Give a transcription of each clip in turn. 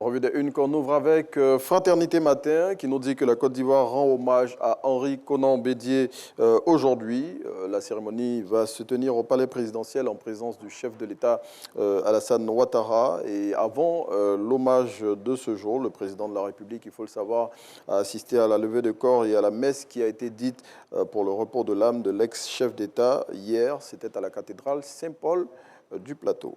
Revue de une qu'on ouvre avec Fraternité Matin qui nous dit que la Côte d'Ivoire rend hommage à Henri Konan Bédié aujourd'hui. La cérémonie va se tenir au palais présidentiel en présence du chef de l'État Alassane Ouattara. Et avant l'hommage de ce jour, le président de la République, il faut le savoir, a assisté à la levée de corps et à la messe qui a été dite pour le repos de l'âme de l'ex-chef d'État hier. C'était à la cathédrale Saint-Paul du Plateau.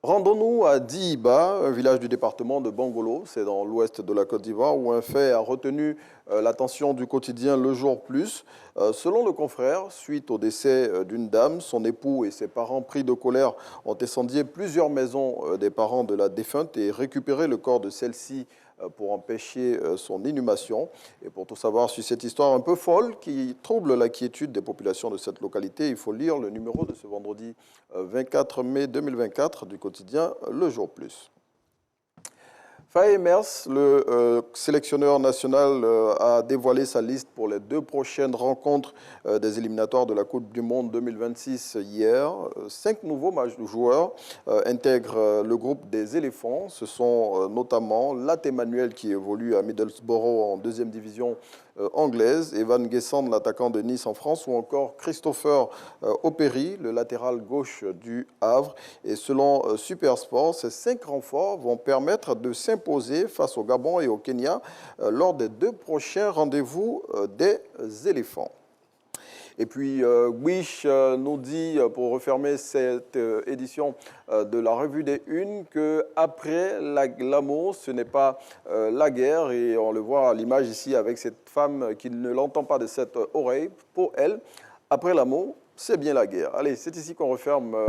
Rendons-nous à Diiba, un village du département de Bangolo, c'est dans l'ouest de la Côte d'Ivoire, où un fait a retenu l'attention du quotidien Le Jour Plus. Selon le confrère, suite au décès d'une dame, son époux et ses parents pris de colère ont incendié plusieurs maisons des parents de la défunte et récupéré le corps de celle-ci pour empêcher son inhumation. Et pour tout savoir sur cette histoire un peu folle qui trouble la quiétude des populations de cette localité, il faut lire le numéro de ce vendredi 24 mai 2024 du quotidien Le Jour Plus. Faye Mers, le sélectionneur national, a dévoilé sa liste pour les 2 prochaines rencontres des éliminatoires de la Coupe du Monde 2026 hier. 5 nouveaux joueurs intègrent le groupe des éléphants. Ce sont notamment Lat Emmanuel qui évolue à Middlesbrough en 2e division anglaise, Evan Guessand, l'attaquant de Nice en France, ou encore Christopher Opéry, le latéral gauche du Havre. Et selon Supersport, ces 5 renforts vont permettre de s'imposer face au Gabon et au Kenya lors des 2 prochains rendez-vous des éléphants. Et puis, Wish nous dit, pour refermer cette édition de la Revue des Unes, qu'après l'amour, ce n'est pas la guerre. Et on le voit à l'image ici avec cette femme qui ne l'entend pas de cette oreille. Pour elle, après l'amour, c'est bien la guerre. Allez, c'est ici qu'on referme.